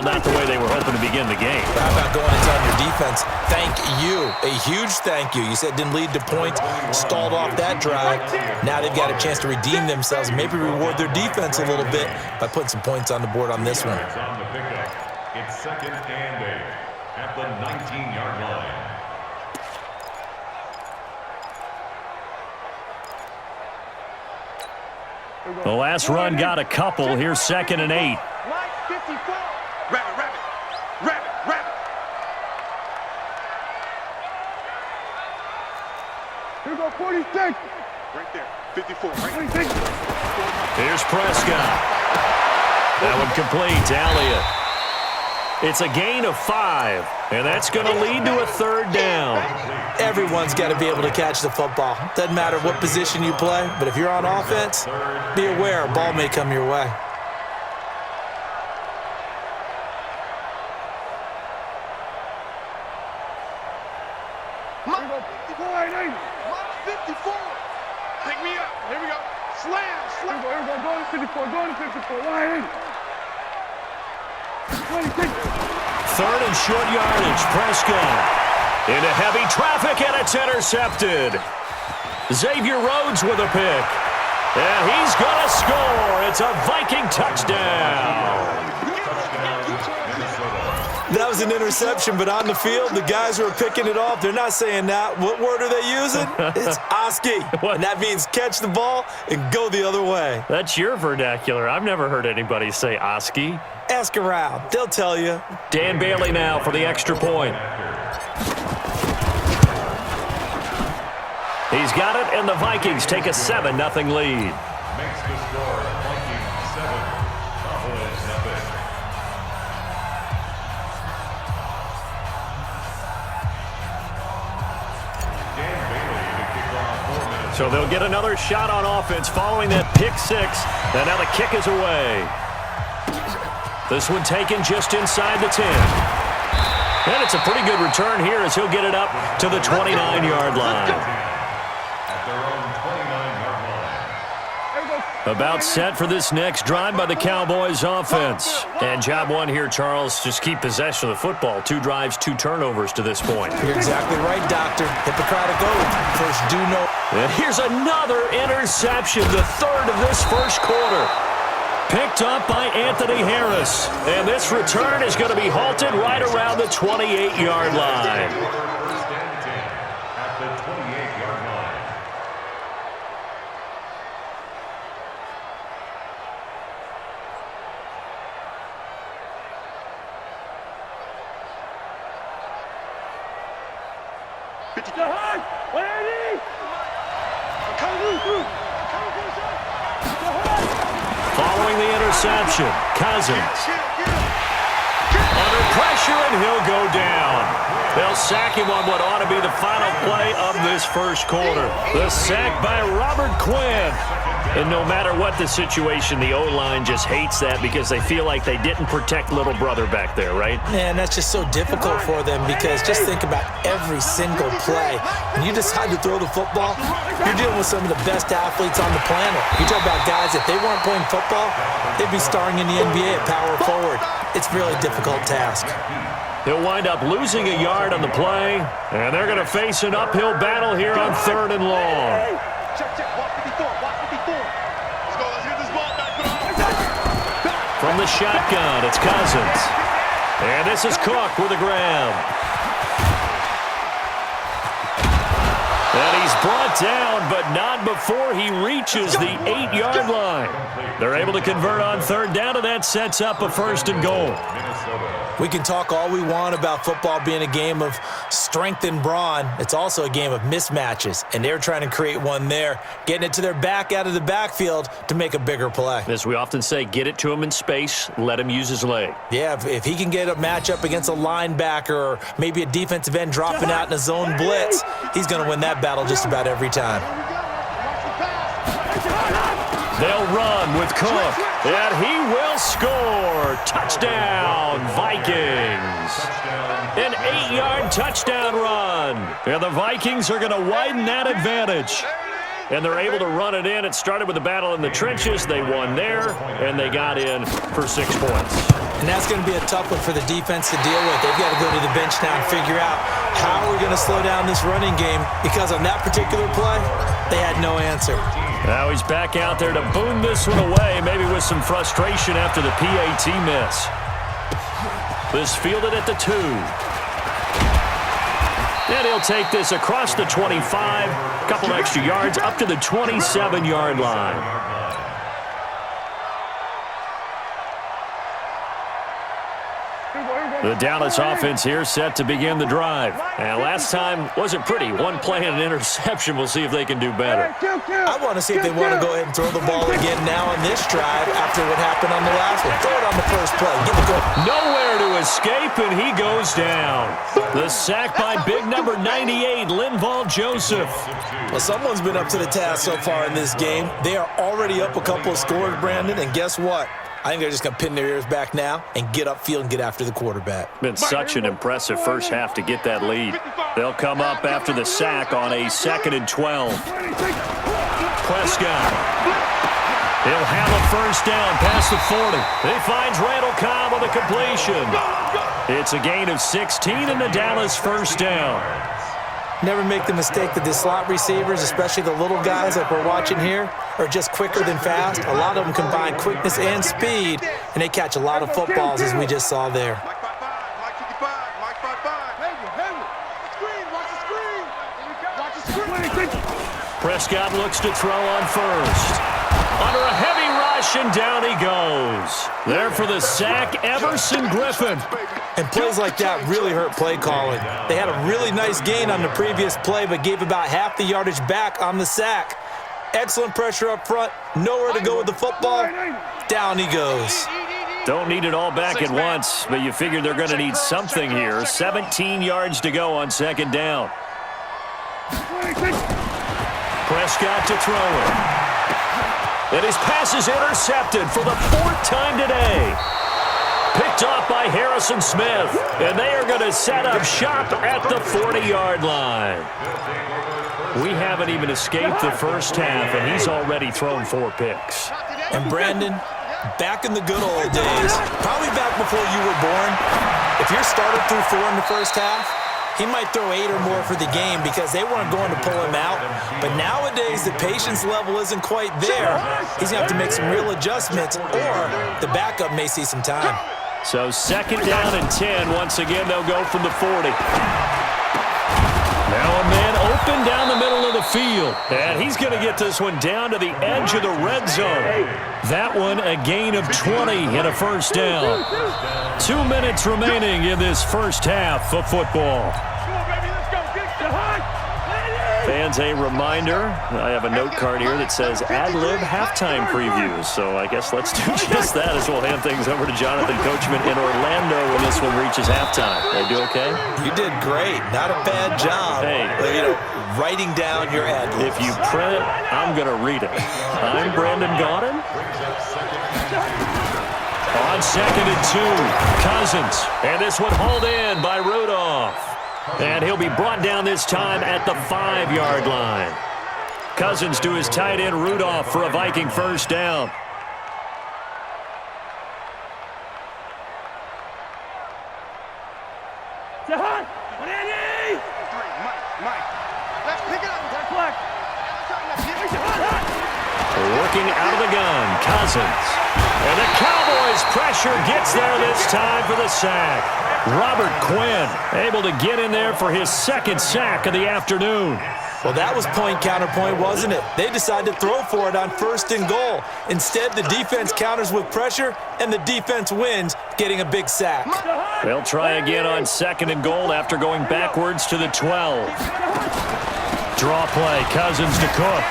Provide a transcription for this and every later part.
Not the way they were hoping to begin the game. But how about going into on your defense? Thank you. A huge thank you. You said didn't lead to points, stalled off that drive. Now they've got a chance to redeem themselves and maybe reward their defense a little bit by putting some points on the board on this one. It's 2nd and 8 at the 19-yard line. The last run got a couple. Here's 2nd and 8. Rabbit. Here we go, 46. Right there, 54. Right 46. Here's Prescott. That one complete to Elliott. It's a gain of 5, and that's going to lead to a 3rd down. Everyone's got to be able to catch the football. Doesn't matter what position you play, but if you're on offense, be aware a ball may come your way. Pick me up. Here we go. Slam. Here we go. Go to 54. Go to 54. Line 3rd and short yardage. Prescott into heavy traffic, and it's intercepted. Xavier Rhodes with a pick. And he's going to score. It's a Viking touchdown. That was an interception, but on the field, the guys who are picking it off, they're not saying that. What word are they using? It's Oski. And that means catch the ball and go the other way. That's your vernacular. I've never heard anybody say Oski. Ask around. They'll tell you. Dan Bailey now for the extra point. He's got it, and the Vikings take a 7-0 lead. Makes the score Vikings 7, Cowboys nothing. Dan Bailey to kick off 4 minutes. So they'll get another shot on offense following that pick 6. And now the kick is away. This one taken just inside the 10. And it's a pretty good return here as he'll get it up to the 29-yard line. About set for this next drive by the Cowboys offense. And job one here, Charles, just keep possession of the football. 2 drives, 2 turnovers to this point. You're exactly right, Doctor. Hippocratic oath. First, do no. And here's another interception, the 3rd of this first quarter. Picked up by Anthony Harris. And this return is going to be halted right around the 28-yard line. Following the interception, Cousins. Under pressure, and he'll go down. They'll sack him on what ought to be the final play of this first quarter. The sack by Robert Quinn. And no matter what the situation, the O-line just hates that because they feel like they didn't protect little brother back there, right? Man, that's just so difficult for them because just think about every single play. When you decide to throw the football, you're dealing with some of the best athletes on the planet. You talk about guys, if they weren't playing football, they'd be starring in the NBA at power forward. It's a really difficult task. He'll wind up losing a yard on the play, and they're going to face an uphill battle here on 3rd and long. From the shotgun, it's Cousins. And this is Cook with a grab. And he's brought down, but not before he reaches the 8-yard line. They're able to convert on 3rd down, and that sets up a 1st and goal. We can talk all we want about football being a game of strength and brawn. It's also a game of mismatches, and they're trying to create one there, getting it to their back out of the backfield to make a bigger play. As we often say, get it to him in space, let him use his leg. Yeah, if he can get a matchup against a linebacker or maybe a defensive end dropping out in a zone blitz, he's going to win that battle just about every time. They'll run with Cook, and he will score. Touchdown, Vikings. An 8-yard touchdown run. And the Vikings are going to widen that advantage. and they're able to run it in. It started with a battle in the trenches. They won there, and they got in for 6 points. And that's going to be a tough one for the defense to deal with. They've got to go to the bench now and figure out how we're going to slow down this running game, because on that particular play, they had no answer. Now he's back out there to boom this one away, maybe with some frustration after the PAT miss. This fielded at the 2. And he'll take this across the 25, a couple extra yards, up to the 27-yard line. The Dallas offense here set to begin the drive. And last time wasn't pretty. One play and an interception. We'll see if they can do better. I want to see if they want to go ahead and throw the ball again now on this drive after what happened on the last one. Throw it on the first play. Get the goal. Nowhere to escape, and he goes down. The sack by big number 98, Linval Joseph. Well, someone's been up to the task so far in this game. They are already up a couple of scores, Brandon, and guess what? I think they're just going to pin their ears back now and get upfield and get after the quarterback. Been such an impressive first half to get that lead. They'll come up after the sack on a 2nd and 12. Prescott. He'll have a first down past the 40. He finds Randall Cobb with a completion. It's a gain of 16 and the Dallas first down. Never make the mistake that the slot receivers, especially the little guys like we're watching here, are just quicker than fast. A lot of them combine quickness and speed, and they catch a lot of footballs, as we just saw there. Prescott looks to throw on first. Under a heavy rush, and down he goes. There for the sack, Everson Griffin. And plays like that really hurt play calling. They had a really nice gain on the previous play, but gave about half the yardage back on the sack. Excellent pressure up front. Nowhere to go with the football. Down he goes. Don't need it all back at once, but you figure they're going to need something here. 17 yards to go on 2nd down. Prescott to throw it. And his pass is intercepted for the 4th time today. Picked off by Harrison Smith, and they are going to set up shop at the 40-yard line. We haven't even escaped the first half, and he's already thrown 4 picks. And Brandon, back in the good old days, probably back before you were born, if your starter threw 4 in the first half, he might throw 8 or more for the game because they weren't going to pull him out. But nowadays, the patience level isn't quite there. He's going to have to make some real adjustments, or the backup may see some time. So 2nd down and 10. Once again, they'll go from the 40. Now a man open down the middle of the field. And he's going to get this one down to the edge of the red zone. That one a gain of 20 and a first down. 2 minutes remaining in this first half of football. Fans, a reminder, I have a note card here that says ad-lib halftime previews. So I guess let's do just that as we'll hand things over to Jonathan Coachman in Orlando when this one reaches halftime. They do okay? You did great. Not a bad job. Hey. Writing down your ad-libs. If you print it, I'm going to read it. I'm Brandon Gaudin. On 2nd and 2, Cousins. And this one hauled in by Rudolph. And he'll be brought down this time at the 5-yard line. Cousins to his tight end Rudolph for a Viking first down. Working out of the gun, Cousins. And the Cowboys' pressure gets there this time for the sack. Robert Quinn able to get in there for his 2nd sack of the afternoon. Well, that was point counterpoint, wasn't it? They decided to throw for it on 1st and goal. Instead, the defense counters with pressure, and the defense wins, getting a big sack. They'll try again on 2nd and goal after going backwards to the 12. Draw play, Cousins to Cook.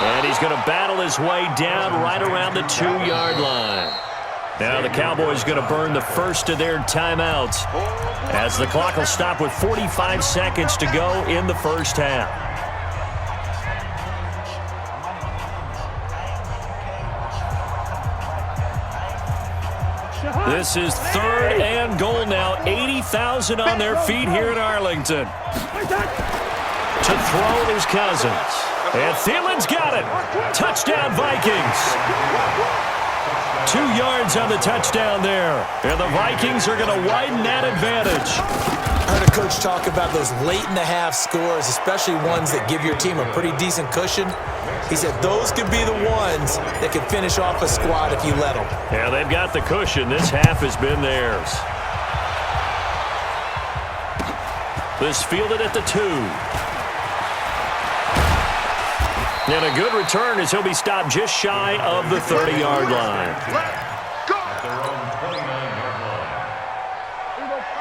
And he's going to battle his way down right around the 2-yard line. Now the Cowboys going to burn the first of their timeouts as the clock will stop with 45 seconds to go in the first half. This is 3rd and goal now. 80,000 on their feet here in Arlington. To throw, there's Cousins. And Thielen's got it. Touchdown, Vikings. 2 yards on the touchdown there. And the Vikings are going to widen that advantage. I heard a coach talk about those late-in-the-half scores, especially ones that give your team a pretty decent cushion. He said those could be the ones that could finish off a squad if you let them. Yeah, they've got the cushion. This half has been theirs. This fielded at the 2. And a good return as he'll be stopped just shy of the 30-yard line.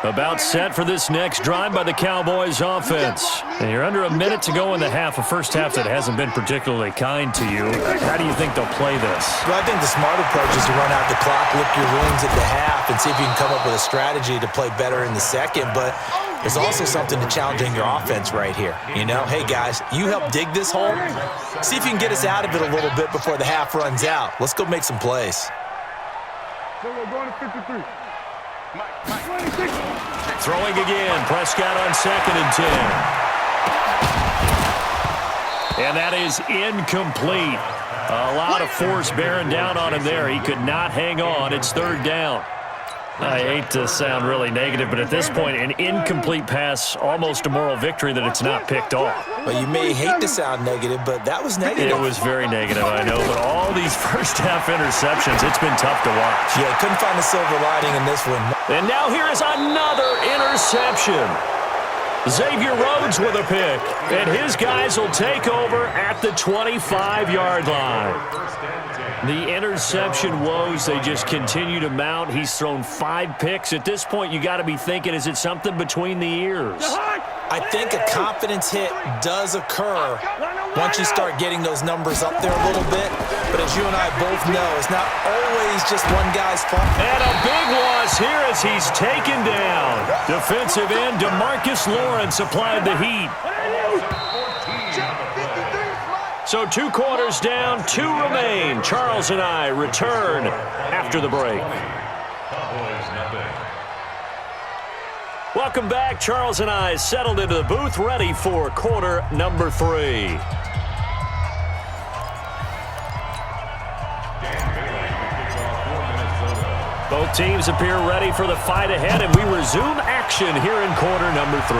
About set for this next drive by the Cowboys offense. And you're under a minute to go in the half, a first half that hasn't been particularly kind to you. How do you think they'll play this? Well, I think the smart approach is to run out the clock, lick your wounds at the half, and see if you can come up with a strategy to play better in the second. But there's also something to challenging your offense right here. You know, hey, guys, you help dig this hole. See if you can get us out of it a little bit before the half runs out. Let's go make some plays. Going to 53. Throwing again. Prescott on 2nd and 10. And that is incomplete. A lot of force bearing down on him there. He could not hang on. It's 3rd down. I hate to sound really negative, but at this point, an incomplete pass, almost a moral victory that it's not picked off. Well, you may hate to sound negative, but that was negative. It was very negative, I know, but all these first-half interceptions, it's been tough to watch. Yeah, couldn't find a silver lining in this one. And now here is another interception. Xavier Rhodes with a pick, and his guys will take over at the 25-yard line. The interception woes, they just continue to mount. He's thrown 5 picks. At this point, you got to be thinking, is it something between the ears? I think a confidence hit does occur once you start getting those numbers up there a little bit. But as you and I both know, it's not always just one guy's fault. And a big loss here as he's taken down. Defensive end DeMarcus Lawrence applied the heat. So 2 quarters down, 2 remain. Charles and I return after the break. Welcome back. Charles and I settled into the booth, ready for quarter number 3. Both teams appear ready for the fight ahead, and we resume action here in quarter number 3.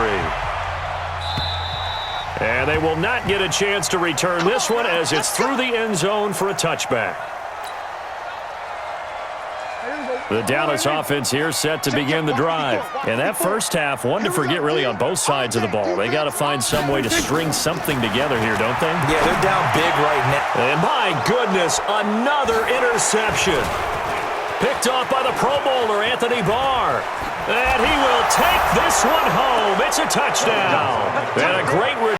And they will not get a chance to return this one as it's through the end zone for a touchback. The Dallas offense here set to begin the drive. And that first half, one to forget really on both sides of the ball. They got to find some way to string something together here, don't they? Yeah, they're down big right now. And my goodness, another interception. Picked off by the Pro Bowler, Anthony Barr. And he will take this one home. It's a touchdown. And a great